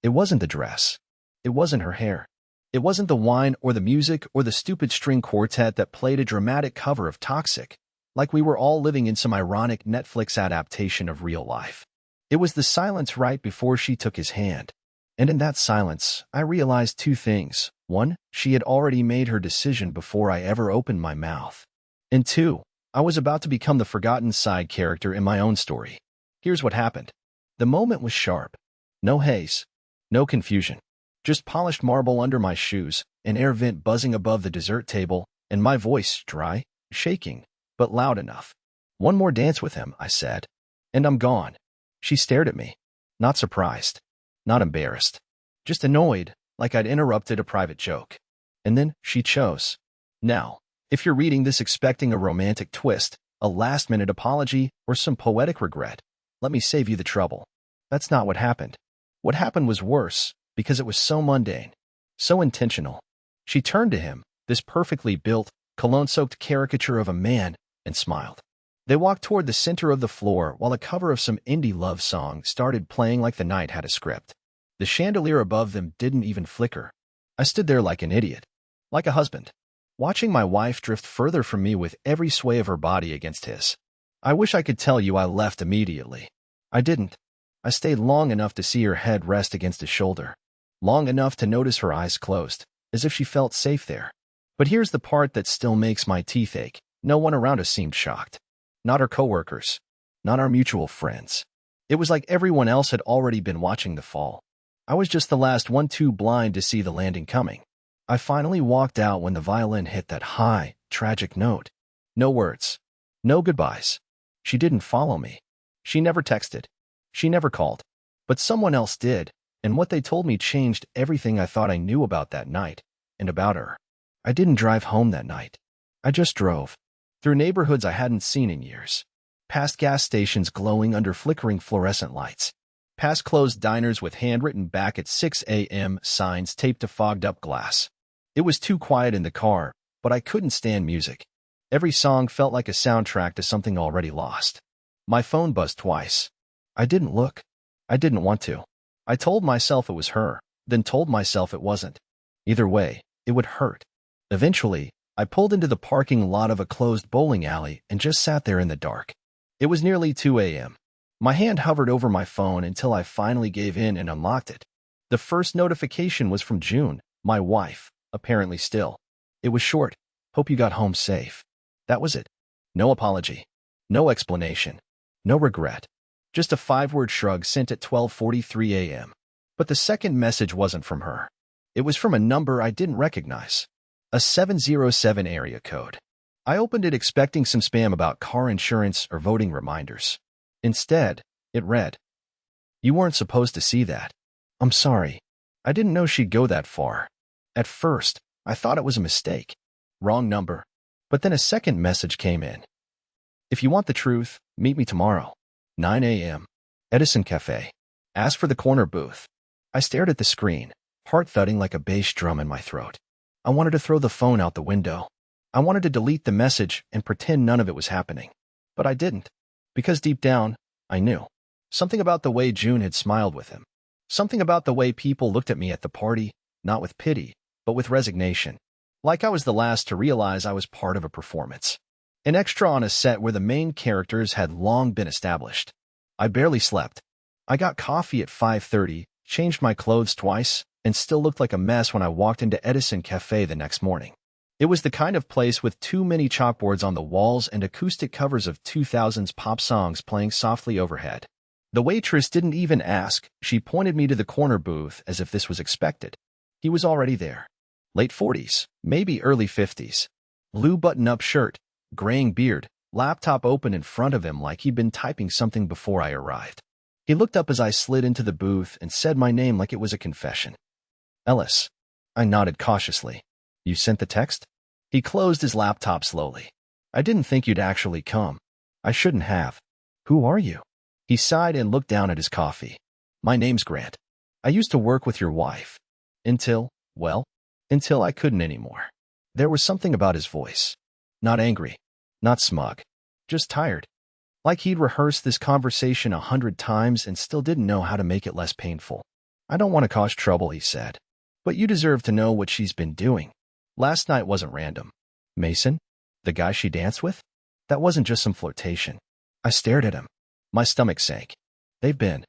It wasn't the dress. It wasn't her hair. It wasn't the wine or the music or the stupid string quartet that played a dramatic cover of Toxic, like we were all living in some ironic Netflix adaptation of real life. It was the silence right before she took his hand. And in that silence, I realized two things. One, she had already made her decision before I ever opened my mouth. And two, I was about to become the forgotten side character in my own story. Here's what happened. The moment was sharp. No haze. No confusion. Just polished marble under my shoes, an air vent buzzing above the dessert table, and my voice dry, shaking, but loud enough. One more dance with him, I said. And I'm gone. She stared at me. Not surprised. Not embarrassed. Just annoyed, like I'd interrupted a private joke. And then she chose. Now, if you're reading this expecting a romantic twist, a last-minute apology, or some poetic regret, let me save you the trouble. That's not what happened. What happened was worse, because it was so mundane, so intentional. She turned to him, this perfectly built, cologne-soaked caricature of a man, and smiled. They walked toward the center of the floor while a cover of some indie love song started playing like the night had a script. The chandelier above them didn't even flicker. I stood there like an idiot, like a husband, watching my wife drift further from me with every sway of her body against his. I wish I could tell you I left immediately. I didn't. I stayed long enough to see her head rest against his shoulder, long enough to notice her eyes closed, as if she felt safe there. But here's the part that still makes my teeth ache. No one around us seemed shocked. Not our coworkers. Not our mutual friends. It was like everyone else had already been watching the fall. I was just the last one too blind to see the landing coming. I finally walked out when the violin hit that high, tragic note. No words. No goodbyes. She didn't follow me. She never texted. She never called. But someone else did, and what they told me changed everything I thought I knew about that night, and about her. I didn't drive home that night. I just drove. Through neighborhoods I hadn't seen in years. Past gas stations glowing under flickering fluorescent lights. Past closed diners with handwritten back at 6 a.m. signs taped to fogged-up glass. It was too quiet in the car, but I couldn't stand music. Every song felt like a soundtrack to something already lost. My phone buzzed twice. I didn't look. I didn't want to. I told myself it was her, then told myself it wasn't. Either way, it would hurt. Eventually, I pulled into the parking lot of a closed bowling alley and just sat there in the dark. It was nearly 2 a.m. My hand hovered over my phone until I finally gave in and unlocked it. The first notification was from June, my wife, apparently still. It was short. Hope you got home safe. That was it. No apology. No explanation. No regret. Just a 5-word shrug sent at 12:43 a.m. But the second message wasn't from her. It was from a number I didn't recognize. A 707 area code. I opened it expecting some spam about car insurance or voting reminders. Instead, it read, "You weren't supposed to see that. I'm sorry. I didn't know she'd go that far. At first, I thought it was a mistake. Wrong number." But then a second message came in. "If you want the truth, meet me tomorrow. 9 a.m. Edison Cafe. Ask for the corner booth." I stared at the screen, heart thudding like a bass drum in my throat. I wanted to throw the phone out the window. I wanted to delete the message and pretend none of it was happening. But I didn't. Because deep down, I knew. Something about the way June had smiled with him. Something about the way people looked at me at the party, not with pity, but with resignation. Like I was the last to realize I was part of a performance. An extra on a set where the main characters had long been established. I barely slept. I got coffee at 5:30, changed my clothes twice, and still looked like a mess when I walked into Edison Cafe the next morning. It was the kind of place with too many chalkboards on the walls and acoustic covers of 2000s pop songs playing softly overhead. The waitress didn't even ask. She pointed me to the corner booth as if this was expected. He was already there. Late 40s, maybe early 50s. Blue button-up shirt, graying beard, laptop open in front of him like he'd been typing something before I arrived. He looked up as I slid into the booth and said my name like it was a confession. "Ellis." I nodded cautiously. "You sent the text?" He closed his laptop slowly. "I didn't think you'd actually come. I shouldn't have." "Who are you?" He sighed and looked down at his coffee. "My name's Grant. I used to work with your wife. Until I couldn't anymore." There was something about his voice. Not angry. Not smug. Just tired. Like he'd rehearsed this conversation 100 times and still didn't know how to make it less painful. I don't want to cause trouble, he said. But you deserve to know what she's been doing. Last night wasn't random. Mason? The guy she danced with? That wasn't just some flirtation. I stared at him. My stomach sank. They've been.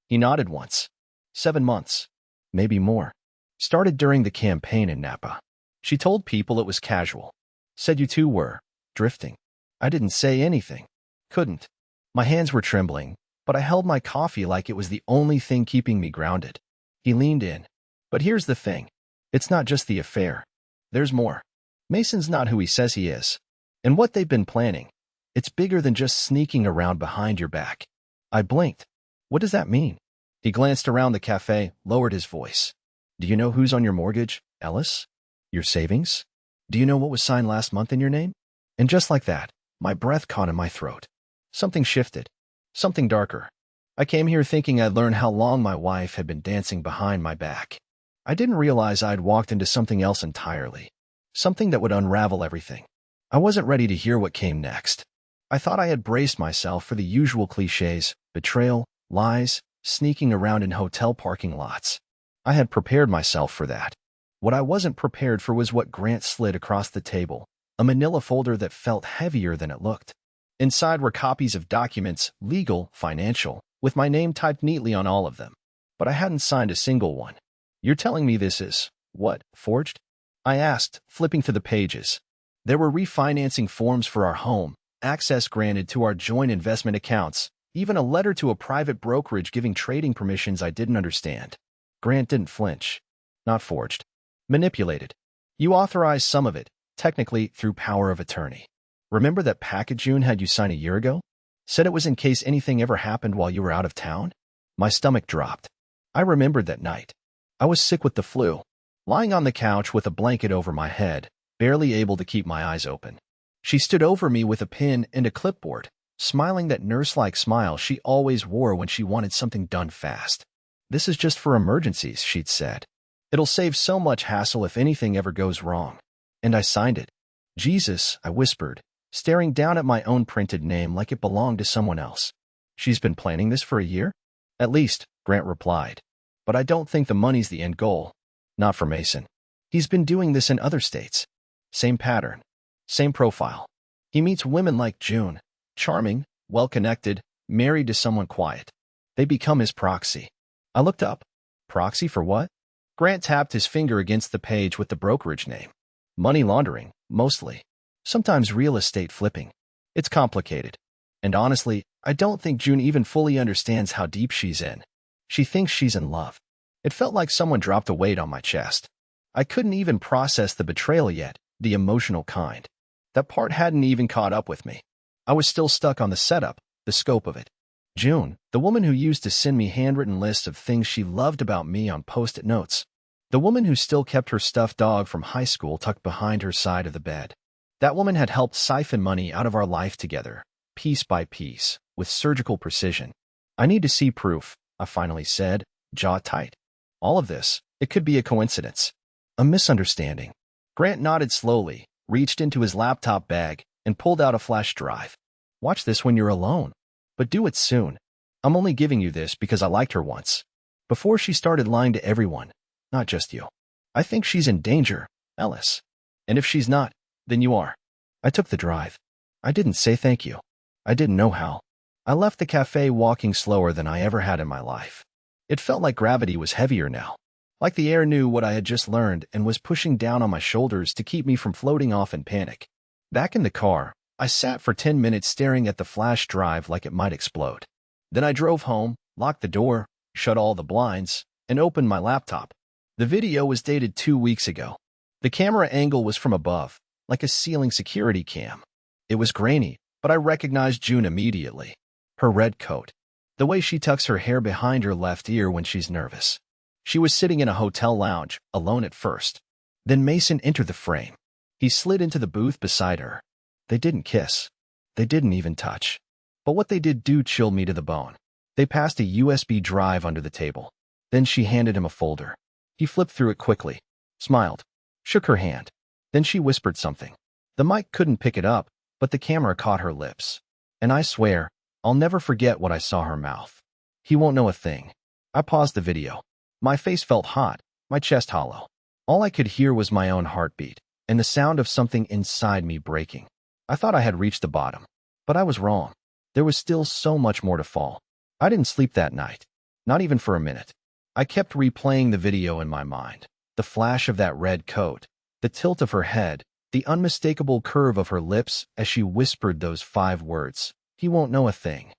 He nodded once. 7 months. Maybe more. Started during the campaign in Napa. She told people it was casual. Said you two were drifting. I didn't say anything. Couldn't. My hands were trembling, but I held my coffee like it was the only thing keeping me grounded. He leaned in. But here's the thing. It's not just the affair. There's more. Mason's not who he says he is. And what they've been planning, it's bigger than just sneaking around behind your back. I blinked. What does that mean? He glanced around the cafe, lowered his voice. Do you know who's on your mortgage, Ellis? Your savings? Do you know what was signed last month in your name? And just like that, my breath caught in my throat. Something shifted. Something darker. I came here thinking I'd learn how long my wife had been dancing behind my back. I didn't realize I'd walked into something else entirely. Something that would unravel everything. I wasn't ready to hear what came next. I thought I had braced myself for the usual cliches, betrayal, lies, sneaking around in hotel parking lots. I had prepared myself for that. What I wasn't prepared for was what Grant slid across the table, a manila folder that felt heavier than it looked. Inside were copies of documents, legal, financial, with my name typed neatly on all of them. But I hadn't signed a single one. You're telling me this is, what, forged? I asked, flipping to the pages. There were refinancing forms for our home, access granted to our joint investment accounts, even a letter to a private brokerage giving trading permissions I didn't understand. Grant didn't flinch. Not forged. Manipulated. You authorized some of it, technically through power of attorney. Remember that package June had you sign a year ago? Said it was in case anything ever happened while you were out of town? My stomach dropped. I remembered that night. I was sick with the flu, lying on the couch with a blanket over my head, barely able to keep my eyes open. She stood over me with a pen and a clipboard, smiling that nurse-like smile she always wore when she wanted something done fast. This is just for emergencies, she'd said. It'll save so much hassle if anything ever goes wrong. And I signed it. Jesus, I whispered, staring down at my own printed name like it belonged to someone else. She's been planning this for a year? At least, Grant replied. But I don't think the money's the end goal. Not for Mason. He's been doing this in other states. Same pattern. Same profile. He meets women like June. Charming, well-connected, married to someone quiet. They become his proxy. I looked up. Proxy for what? Grant tapped his finger against the page with the brokerage name. Money laundering, mostly. Sometimes real estate flipping. It's complicated. And honestly, I don't think June even fully understands how deep she's in. She thinks she's in love. It felt like someone dropped a weight on my chest. I couldn't even process the betrayal yet, the emotional kind. That part hadn't even caught up with me. I was still stuck on the setup, the scope of it. June, the woman who used to send me handwritten lists of things she loved about me on post-it notes. The woman who still kept her stuffed dog from high school tucked behind her side of the bed. That woman had helped siphon money out of our life together, piece by piece, with surgical precision. I need to see proof, I finally said, jaw tight. All of this, it could be a coincidence. A misunderstanding. Grant nodded slowly, reached into his laptop bag, and pulled out a flash drive. Watch this when you're alone. But do it soon. I'm only giving you this because I liked her once. Before she started lying to everyone, not just you. I think she's in danger, Ellis. And if she's not, then you are. I took the drive. I didn't say thank you. I didn't know how. I left the cafe walking slower than I ever had in my life. It felt like gravity was heavier now. Like the air knew what I had just learned and was pushing down on my shoulders to keep me from floating off in panic. Back in the car, I sat for 10 minutes staring at the flash drive like it might explode. Then I drove home, locked the door, shut all the blinds, and opened my laptop. The video was dated 2 weeks ago. The camera angle was from above, like a ceiling security cam. It was grainy, but I recognized June immediately. Her red coat. The way she tucks her hair behind her left ear when she's nervous. She was sitting in a hotel lounge, alone at first. Then Mason entered the frame. He slid into the booth beside her. They didn't kiss. They didn't even touch. But what they did do chilled me to the bone. They passed a USB drive under the table. Then she handed him a folder. He flipped through it quickly, smiled, shook her hand. Then she whispered something. The mic couldn't pick it up, but the camera caught her lips. And I swear, I'll never forget what I saw her mouth. He won't know a thing. I paused the video. My face felt hot, my chest hollow. All I could hear was my own heartbeat, and the sound of something inside me breaking. I thought I had reached the bottom, but I was wrong. There was still so much more to fall. I didn't sleep that night, not even for a minute. I kept replaying the video in my mind. The flash of that red coat, the tilt of her head, the unmistakable curve of her lips as she whispered those 5 words. He won't know a thing.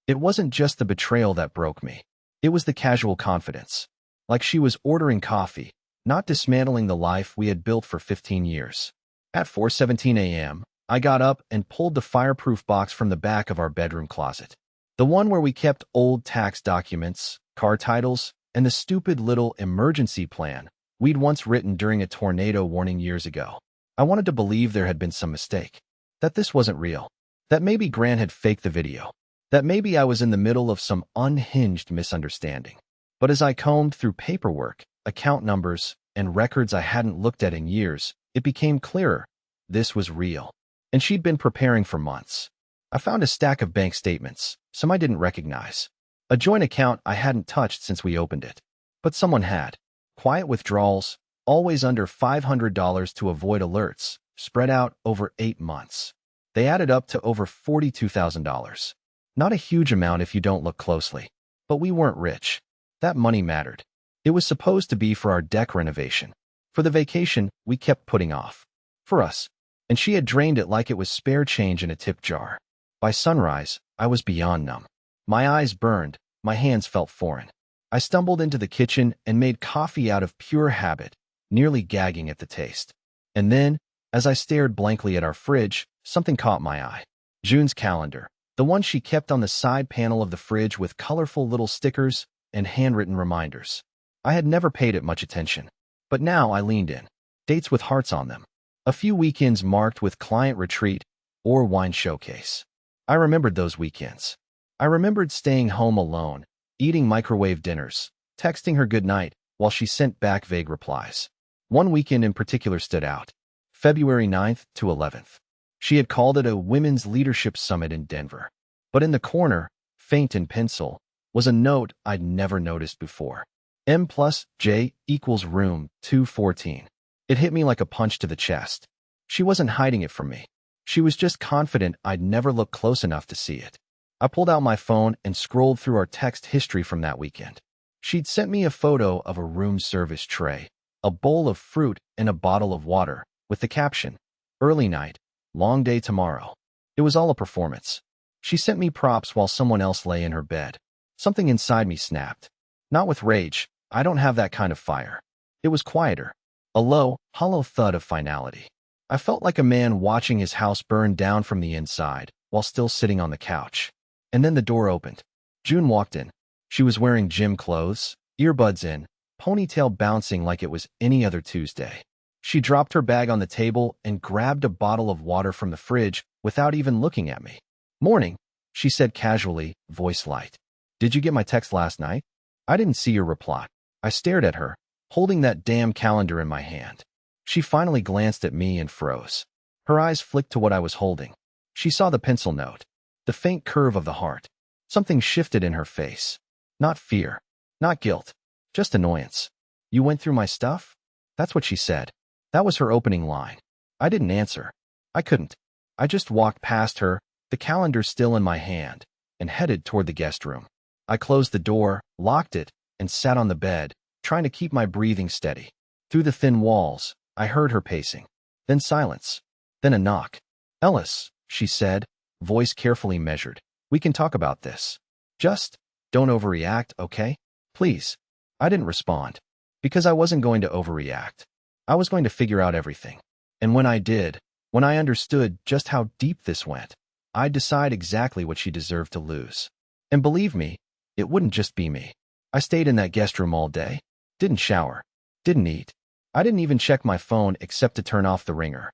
It wasn't just the betrayal that broke me. It was the casual confidence. Like she was ordering coffee, not dismantling the life we had built for 15 years. At 4:17 a.m., I got up and pulled the fireproof box from the back of our bedroom closet. The one where we kept old tax documents, car titles, and the stupid little emergency plan we'd once written during a tornado warning years ago. I wanted to believe there had been some mistake, that this wasn't real, that maybe Grant had faked the video, that maybe I was in the middle of some unhinged misunderstanding. But as I combed through paperwork, account numbers, and records I hadn't looked at in years, it became clearer. This was real. And she'd been preparing for months. I found a stack of bank statements, some I didn't recognize. A joint account I hadn't touched since we opened it. But someone had. Quiet withdrawals, always under $500 to avoid alerts, spread out over 8 months. They added up to over $42,000. Not a huge amount if you don't look closely. But we weren't rich. That money mattered. It was supposed to be for our deck renovation. For the vacation we kept putting off. For us. And she had drained it like it was spare change in a tip jar. By sunrise, I was beyond numb. My eyes burned, my hands felt foreign. I stumbled into the kitchen and made coffee out of pure habit, nearly gagging at the taste. And then, as I stared blankly at our fridge, something caught my eye. June's calendar, the one she kept on the side panel of the fridge with colorful little stickers and handwritten reminders. I had never paid it much attention, but now I leaned in. Dates with hearts on them. A few weekends marked with client retreat or wine showcase. I remembered those weekends. I remembered staying home alone, eating microwave dinners, texting her goodnight while she sent back vague replies. One weekend in particular stood out. February 9th to 11th. She had called it a Women's Leadership Summit in Denver. But in the corner, faint in pencil, was a note I'd never noticed before. M plus J equals room 214. It hit me like a punch to the chest. She wasn't hiding it from me. She was just confident I'd never look close enough to see it. I pulled out my phone and scrolled through our text history from that weekend. She'd sent me a photo of a room service tray, a bowl of fruit, and a bottle of water, with the caption, "Early night, long day tomorrow." It was all a performance. She sent me props while someone else lay in her bed. Something inside me snapped. Not with rage. I don't have that kind of fire. It was quieter. A low, hollow thud of finality. I felt like a man watching his house burn down from the inside, while still sitting on the couch. And then the door opened. June walked in. She was wearing gym clothes, earbuds in, ponytail bouncing like it was any other Tuesday. She dropped her bag on the table and grabbed a bottle of water from the fridge without even looking at me. "Morning," she said casually, voice light. "Did you get my text last night?" I didn't see your reply. I stared at her, holding that damn calendar in my hand. She finally glanced at me and froze. Her eyes flicked to what I was holding. She saw the pencil note, the faint curve of the heart. Something shifted in her face. Not fear, not guilt, just annoyance. "You went through my stuff?" That's what she said. That was her opening line. I didn't answer. I couldn't. I just walked past her, the calendar still in my hand, and headed toward the guest room. I closed the door, locked it, and sat on the bed, trying to keep my breathing steady. Through the thin walls, I heard her pacing. Then silence. Then a knock. "Ellis," she said, voice carefully measured. "We can talk about this. Just don't overreact, okay? Please." I didn't respond. Because I wasn't going to overreact. I was going to figure out everything. And when I did, when I understood just how deep this went, I'd decide exactly what she deserved to lose. And believe me, it wouldn't just be me. I stayed in that guest room all day. Didn't shower. Didn't eat. I didn't even check my phone except to turn off the ringer.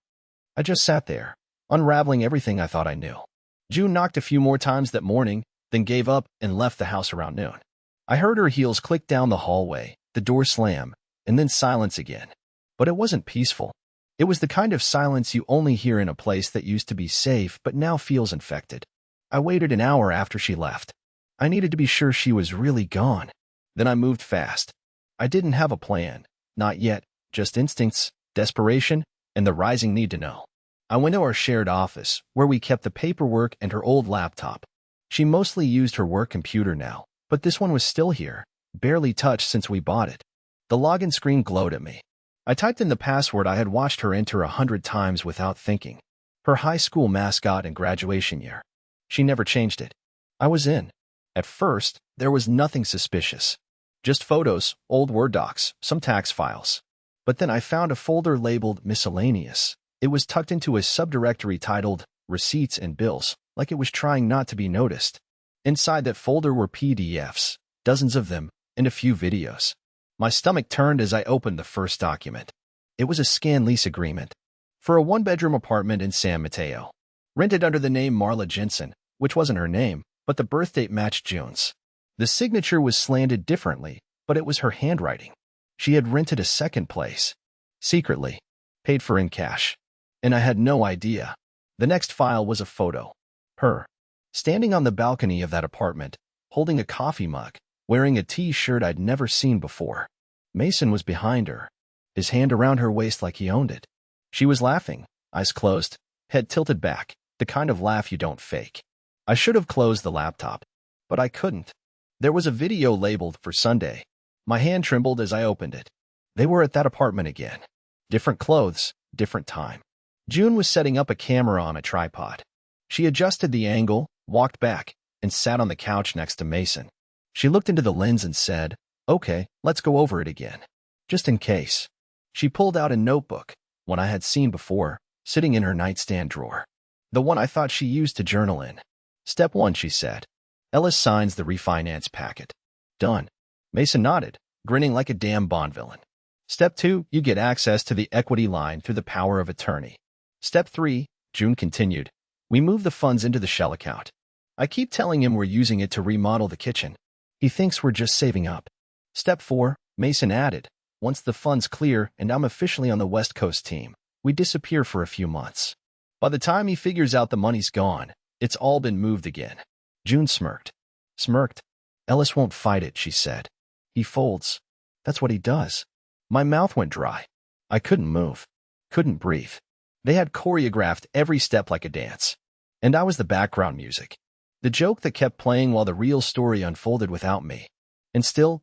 I just sat there, unraveling everything I thought I knew. June knocked a few more times that morning, then gave up and left the house around noon. I heard her heels click down the hallway, the door slam, and then silence again. But it wasn't peaceful. It was the kind of silence you only hear in a place that used to be safe but now feels infected. I waited an hour after she left. I needed to be sure she was really gone. Then I moved fast. I didn't have a plan. Not yet. Just instincts, desperation, and the rising need to know. I went to our shared office, where we kept the paperwork and her old laptop. She mostly used her work computer now, but this one was still here, barely touched since we bought it. The login screen glowed at me. I typed in the password I had watched her enter 100 times without thinking. Her high school mascot and graduation year. She never changed it. I was in. At first, there was nothing suspicious. Just photos, old Word docs, some tax files. But then I found a folder labeled Miscellaneous. It was tucked into a subdirectory titled Receipts and Bills, like it was trying not to be noticed. Inside that folder were PDFs, dozens of them, and a few videos. My stomach turned as I opened the first document. It was a scan lease agreement for a one-bedroom apartment in San Mateo, rented under the name Marla Jensen, which wasn't her name, but the birth date matched June's. The signature was slanted differently, but it was her handwriting. She had rented a second place, secretly, paid for in cash. And I had no idea. The next file was a photo. Her, standing on the balcony of that apartment, holding a coffee mug, wearing a T-shirt I'd never seen before. Mason was behind her, his hand around her waist like he owned it. She was laughing, eyes closed, head tilted back, the kind of laugh you don't fake. I should have closed the laptop, but I couldn't. There was a video labeled for Sunday. My hand trembled as I opened it. They were at that apartment again. Different clothes, different time. June was setting up a camera on a tripod. She adjusted the angle, walked back, and sat on the couch next to Mason. She looked into the lens and said, "Okay, let's go over it again. Just in case." She pulled out a notebook, one I had seen before, sitting in her nightstand drawer. The one I thought she used to journal in. "Step 1, she said. Ellis signs the refinance packet." "Done." Mason nodded, grinning like a damn Bond villain. "Step 2, you get access to the equity line through the power of attorney." "Step 3, June continued, we move the funds into the shell account. I keep telling him we're using it to remodel the kitchen. He thinks we're just saving up." "Step 4, Mason added, once the funds clear and I'm officially on the West Coast team, we disappear for a few months. By the time he figures out the money's gone, it's all been moved again." June smirked. "Ellis won't fight it," she said. "He folds. That's what he does." My mouth went dry. I couldn't move. Couldn't breathe. They had choreographed every step like a dance. And I was the background music. The joke that kept playing while the real story unfolded without me. And still,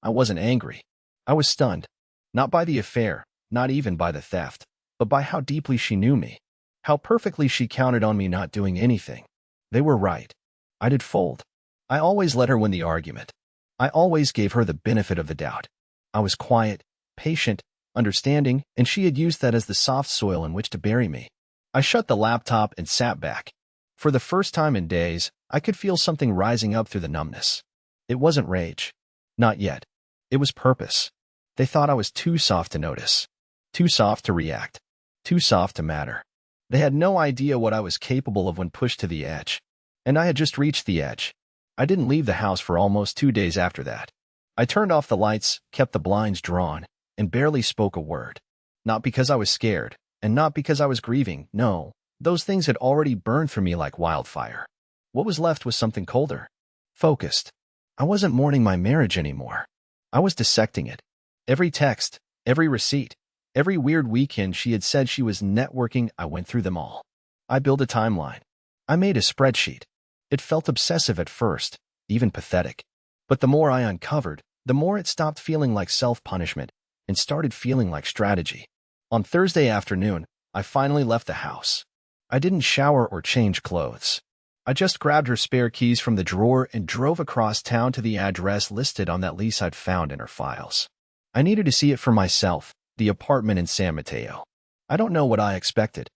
I wasn't angry. I was stunned. Not by the affair, not even by the theft, but by how deeply she knew me. How perfectly she counted on me not doing anything. They were right. I did fold. I always let her win the argument. I always gave her the benefit of the doubt. I was quiet, patient, understanding, and she had used that as the soft soil in which to bury me. I shut the laptop and sat back. For the first time in days, I could feel something rising up through the numbness. It wasn't rage. Not yet. It was purpose. They thought I was too soft to notice. Too soft to react. Too soft to matter. They had no idea what I was capable of when pushed to the edge. And I had just reached the edge. I didn't leave the house for almost 2 days after that. I turned off the lights, kept the blinds drawn, and barely spoke a word. Not because I was scared, and not because I was grieving, no. Those things had already burned through me like wildfire. What was left was something colder. Focused. I wasn't mourning my marriage anymore. I was dissecting it. Every text, every receipt, every weird weekend she had said she was networking, I went through them all. I built a timeline. I made a spreadsheet. It felt obsessive at first, even pathetic. But the more I uncovered, the more it stopped feeling like self-punishment and started feeling like strategy. On Thursday afternoon, I finally left the house. I didn't shower or change clothes. I just grabbed her spare keys from the drawer and drove across town to the address listed on that lease I'd found in her files. I needed to see it for myself, the apartment in San Mateo. I don't know what I expected.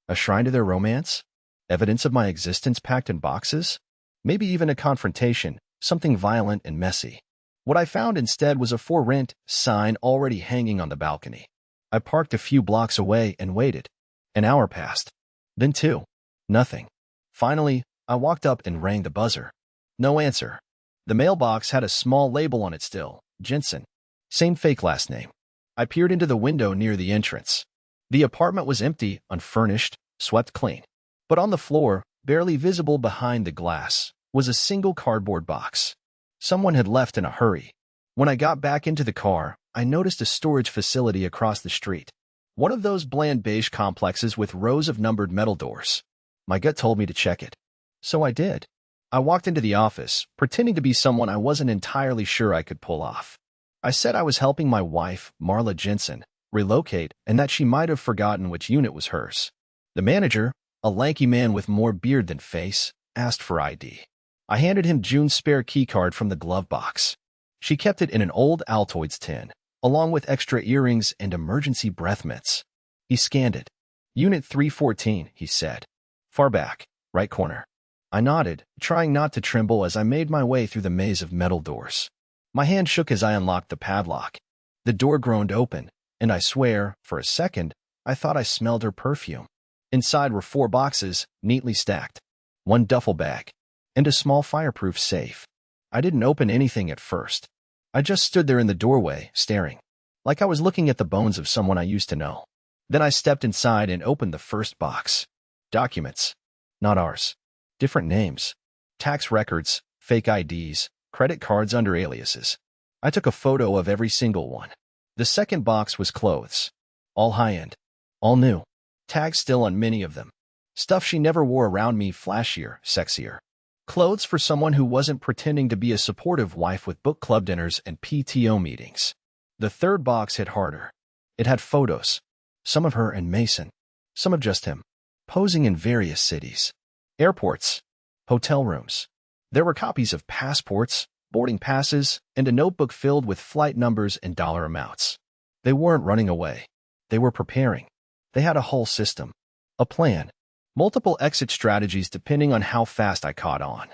A shrine to their romance? Evidence of my existence packed in boxes? Maybe even a confrontation, something violent and messy. What I found instead was a for rent sign already hanging on the balcony. I parked a few blocks away and waited. An hour passed. Then 2. Nothing. Finally, I walked up and rang the buzzer. No answer. The mailbox had a small label on it still, Jensen. Same fake last name. I peered into the window near the entrance. The apartment was empty, unfurnished, swept clean. But on the floor, barely visible behind the glass, was a single cardboard box. Someone had left in a hurry. When I got back into the car, I noticed a storage facility across the street. One of those bland beige complexes with rows of numbered metal doors. My gut told me to check it. So I did. I walked into the office, pretending to be someone I wasn't entirely sure I could pull off. I said I was helping my wife, Marla Jensen, relocate and that she might have forgotten which unit was hers. The manager, a lanky man with more beard than face, asked for ID. I handed him June's spare keycard from the glove box. She kept it in an old Altoids tin, along with extra earrings and emergency breath mints. He scanned it. Unit 314, he said. Far back, right corner. I nodded, trying not to tremble as I made my way through the maze of metal doors. My hand shook as I unlocked the padlock. The door groaned open, and I swear, for a second, I thought I smelled her perfume. Inside were 4 boxes, neatly stacked, 1 duffel bag, and a small fireproof safe. I didn't open anything at first. I just stood there in the doorway, staring, like I was looking at the bones of someone I used to know. Then I stepped inside and opened the first box. Documents. Not ours. Different names. Tax records, fake IDs, credit cards under aliases. I took a photo of every single one. The second box was clothes. All high-end. All new. Tags still on many of them. Stuff she never wore around me, flashier, sexier. Clothes for someone who wasn't pretending to be a supportive wife with book club dinners and PTO meetings. The third box hit harder. It had photos. Some of her and Mason. Some of just him. Posing in various cities. Airports. Hotel rooms. There were copies of passports, boarding passes, and a notebook filled with flight numbers and dollar amounts. They weren't running away. They were preparing. They had a whole system. A plan. Multiple exit strategies depending on how fast I caught on.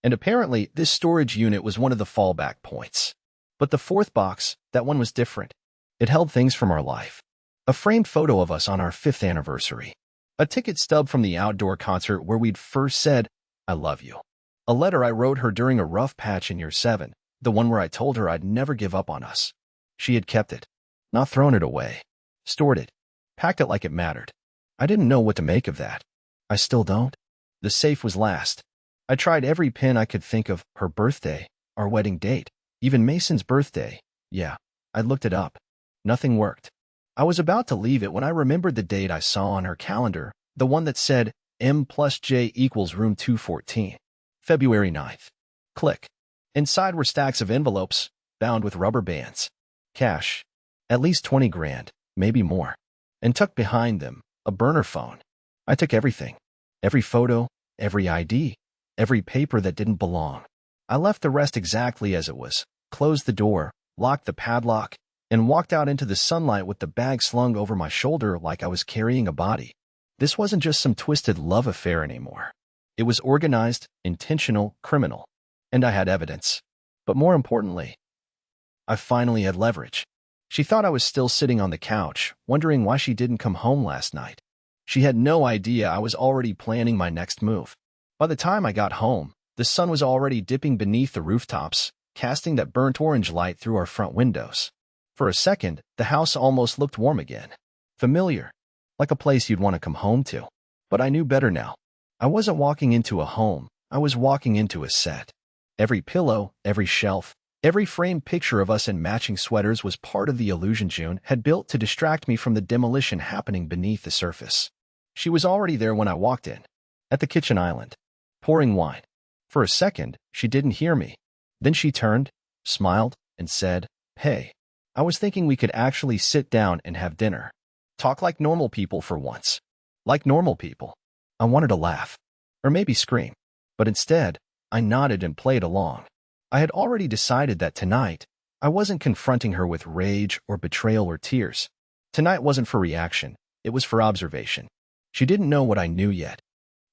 And apparently, this storage unit was one of the fallback points. But the fourth box, that one was different. It held things from our life. A framed photo of us on our 5th anniversary. A ticket stub from the outdoor concert where we'd first said, I love you. A letter I wrote her during a rough patch in year 7, the one where I told her I'd never give up on us. She had kept it. Not thrown it away. Stored it. Packed it like it mattered. I didn't know what to make of that. I still don't. The safe was last. I tried every pin I could think of, her birthday, our wedding date, even Mason's birthday. Yeah, I looked it up. Nothing worked. I was about to leave it when I remembered the date I saw on her calendar, the one that said M+J = room 214. February 9th. Click. Inside were stacks of envelopes, bound with rubber bands. Cash. At least 20 grand, maybe more. And tucked behind them, a burner phone. I took everything. Every photo, every ID, every paper that didn't belong. I left the rest exactly as it was, closed the door, locked the padlock, and walked out into the sunlight with the bag slung over my shoulder like I was carrying a body. This wasn't just some twisted love affair anymore. It was organized, intentional, criminal. And I had evidence. But more importantly, I finally had leverage. She thought I was still sitting on the couch, wondering why she didn't come home last night. She had no idea I was already planning my next move. By the time I got home, the sun was already dipping beneath the rooftops, casting that burnt orange light through our front windows. For a second, the house almost looked warm again. Familiar. Like a place you'd want to come home to. But I knew better now. I wasn't walking into a home. I was walking into a set. Every pillow, every shelf, every framed picture of us in matching sweaters was part of the illusion June had built to distract me from the demolition happening beneath the surface. She was already there when I walked in, at the kitchen island, pouring wine. For a second, she didn't hear me. Then she turned, smiled, and said, "Hey, I was thinking we could actually sit down and have dinner. Talk like normal people for once. Like normal people." I wanted to laugh, or maybe scream, but instead, I nodded and played along. I had already decided that tonight, I wasn't confronting her with rage or betrayal or tears. Tonight wasn't for reaction, it was for observation. She didn't know what I knew yet,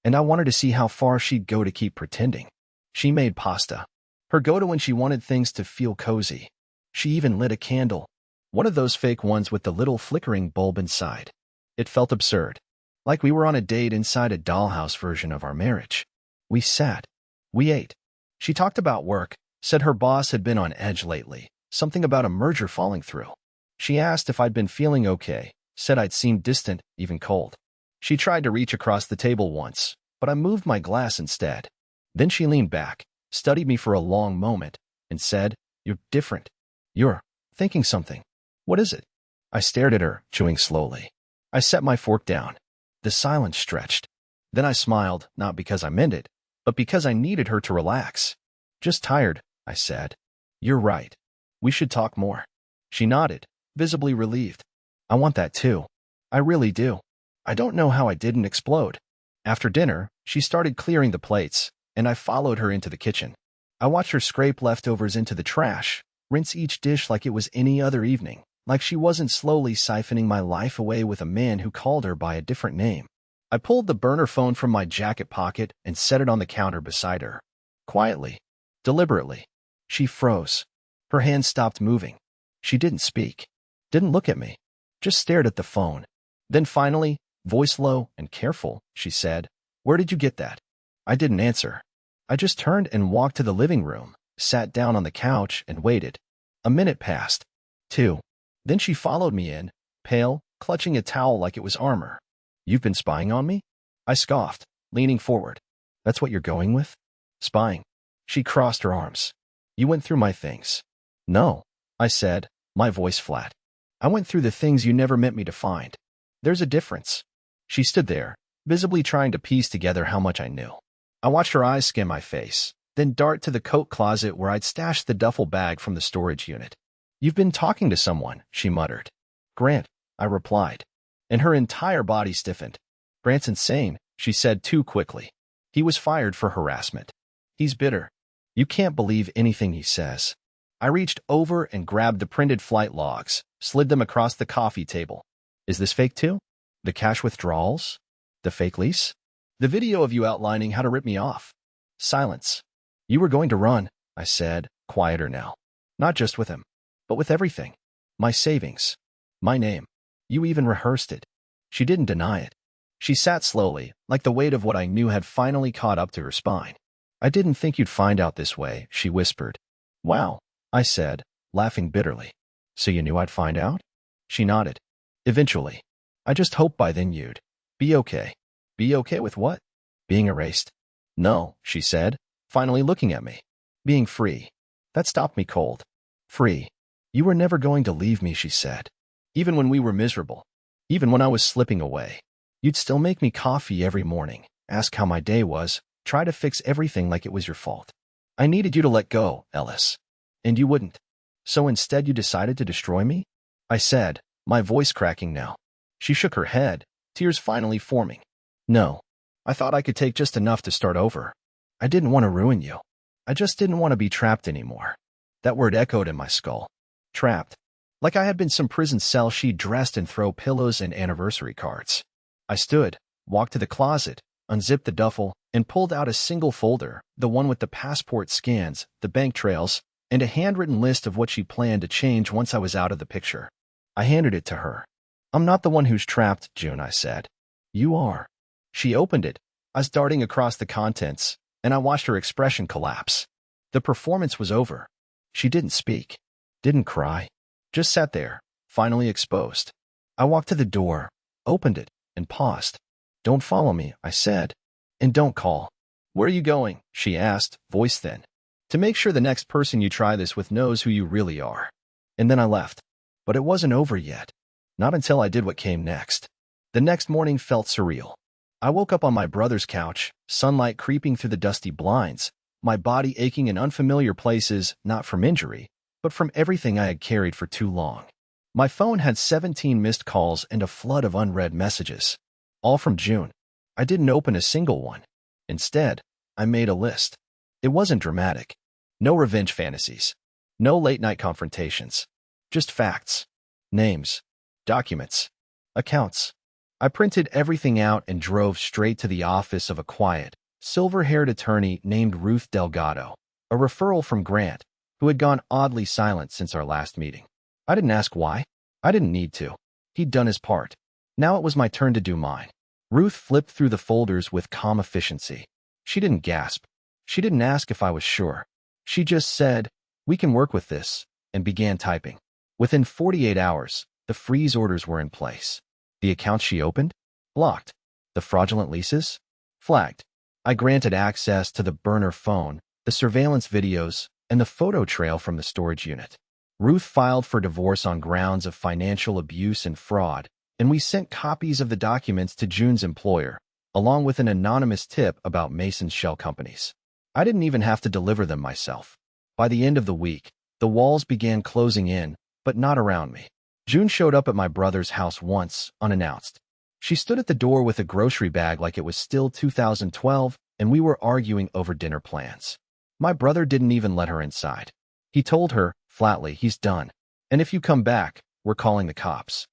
and I wanted to see how far she'd go to keep pretending. She made pasta. Her go-to when she wanted things to feel cozy. She even lit a candle, one of those fake ones with the little flickering bulb inside. It felt absurd, like we were on a date inside a dollhouse version of our marriage. We sat. We ate. She talked about work, said her boss had been on edge lately, something about a merger falling through. She asked if I'd been feeling okay, said I'd seemed distant, even cold. She tried to reach across the table once, but I moved my glass instead. Then she leaned back, studied me for a long moment, and said, "You're different." You're thinking something. What is it? I stared at her, chewing slowly. I set my fork down. The silence stretched. Then I smiled, not because I meant it, but because I needed her to relax. Just tired, I said. You're right. We should talk more. She nodded, visibly relieved. I want that too. I really do. I don't know how I didn't explode. After dinner, she started clearing the plates, and I followed her into the kitchen. I watched her scrape leftovers into the trash, rinse each dish like it was any other evening, like she wasn't slowly siphoning my life away with a man who called her by a different name. I pulled the burner phone from my jacket pocket and set it on the counter beside her. Quietly, deliberately. She froze. Her hands stopped moving. She didn't speak. Didn't look at me. Just stared at the phone. Then finally, voice low and careful, she said, "Where did you get that?" I didn't answer. I just turned and walked to the living room, sat down on the couch, and waited. A minute passed. 2. Then she followed me in, pale, clutching a towel like it was armor. "You've been spying on me?" I scoffed, leaning forward. "That's what you're going with? Spying?" She crossed her arms. "You went through my things." "No," I said, my voice flat. "I went through the things you never meant me to find. There's a difference." She stood there, visibly trying to piece together how much I knew. I watched her eyes scan my face, then dart to the coat closet where I'd stashed the duffel bag from the storage unit. "You've been talking to someone," she muttered. "Grant," I replied, and her entire body stiffened. "Grant's insane," she said too quickly. "He was fired for harassment. He's bitter. You can't believe anything he says." I reached over and grabbed the printed flight logs, slid them across the coffee table. "Is this fake too? The cash withdrawals? The fake lease? The video of you outlining how to rip me off?" Silence. "You were going to run," I said, quieter now. "Not just with him, but with everything. My savings. My name. You even rehearsed it." She didn't deny it. She sat slowly, like the weight of what I knew had finally caught up to her spine. "I didn't think you'd find out this way," she whispered. "Wow," I said, laughing bitterly. "So you knew I'd find out?" She nodded. "Eventually. I just hoped by then you'd be okay." "Be okay with what?" "Being erased." "No," she said, finally looking at me. "Being free." That stopped me cold. "Free. You were never going to leave me," she said. "Even when we were miserable. Even when I was slipping away. You'd still make me coffee every morning, ask how my day was, try to fix everything like it was your fault. I needed you to let go, Ellis. And you wouldn't. So instead you decided to destroy me?" I said, my voice cracking now. She shook her head, tears finally forming. "No. I thought I could take just enough to start over. I didn't want to ruin you. I just didn't want to be trapped anymore." That word echoed in my skull. Trapped. Like I had been some prison cell she'd dressed and throw pillows and anniversary cards. I stood, walked to the closet, unzipped the duffel, and pulled out a single folder, the one with the passport scans, the bank trails, and a handwritten list of what she planned to change once I was out of the picture. I handed it to her. "I'm not the one who's trapped, June," I said. "You are." She opened it, eyes darting across the contents, and I watched her expression collapse. The performance was over. She didn't speak, didn't cry, just sat there, finally exposed. I walked to the door, opened it, and paused. "Don't follow me," I said. "And don't call." "Where are you going?" she asked, voice thin. "To make sure the next person you try this with knows who you really are." And then I left. But it wasn't over yet. Not until I did what came next. The next morning felt surreal. I woke up on my brother's couch, sunlight creeping through the dusty blinds, my body aching in unfamiliar places, not from injury, but from everything I had carried for too long. My phone had 17 missed calls and a flood of unread messages. All from June. I didn't open a single one. Instead, I made a list. It wasn't dramatic. No revenge fantasies. No late-night confrontations. Just facts. Names. Documents. Accounts. I printed everything out and drove straight to the office of a quiet, silver-haired attorney named Ruth Delgado, a referral from Grant, who had gone oddly silent since our last meeting. I didn't ask why. I didn't need to. He'd done his part. Now it was my turn to do mine. Ruth flipped through the folders with calm efficiency. She didn't gasp. She didn't ask if I was sure. She just said, "We can work with this," and began typing. Within 48 hours, the freeze orders were in place. The accounts she opened? Blocked. The fraudulent leases? Flagged. I granted access to the burner phone, the surveillance videos, and the photo trail from the storage unit. Ruth filed for divorce on grounds of financial abuse and fraud, and we sent copies of the documents to June's employer, along with an anonymous tip about Mason's shell companies. I didn't even have to deliver them myself. By the end of the week, the walls began closing in, but not around me. June showed up at my brother's house once, unannounced. She stood at the door with a grocery bag like it was still 2012, and we were arguing over dinner plans. My brother didn't even let her inside. He told her, flatly, he's done. And if you come back, we're calling the cops.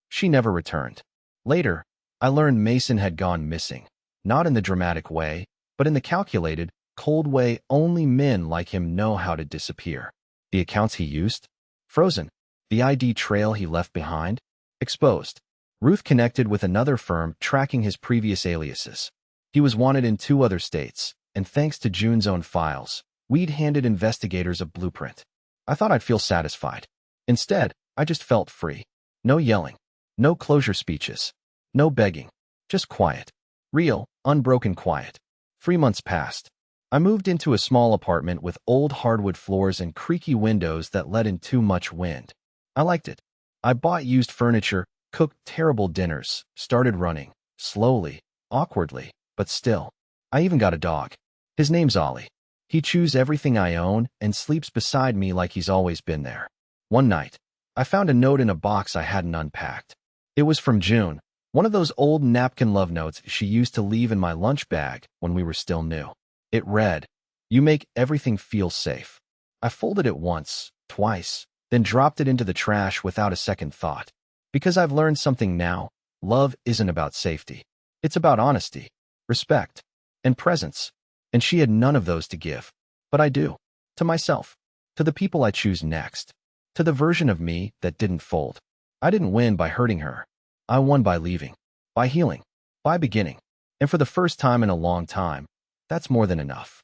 She never returned. Later, I learned Mason had gone missing, not in the dramatic way, but in the calculated, cold way only men like him know how to disappear. The accounts he used? Frozen. The ID trail he left behind? Exposed. Ruth connected with another firm tracking his previous aliases. He was wanted in 2 other states, and thanks to June's own files, we'd handed investigators a blueprint. I thought I'd feel satisfied. Instead, I just felt free. No yelling. No closure speeches. No begging. Just quiet. Real, unbroken quiet. 3 months passed. I moved into a small apartment with old hardwood floors and creaky windows that let in too much wind. I liked it. I bought used furniture, cooked terrible dinners, started running, slowly, awkwardly, but still. I even got a dog. His name's Ollie. He chews everything I own and sleeps beside me like he's always been there. One night, I found a note in a box I hadn't unpacked. It was from June, one of those old napkin love notes she used to leave in my lunch bag when we were still new. It read, "You make everything feel safe." I folded it once, twice, then dropped it into the trash without a second thought. Because I've learned something now, love isn't about safety. It's about honesty, respect, and presence. And she had none of those to give. But I do. To myself. To the people I choose next. To the version of me that didn't fold. I didn't win by hurting her. I won by leaving. By healing. By beginning. And for the first time in a long time, that's more than enough.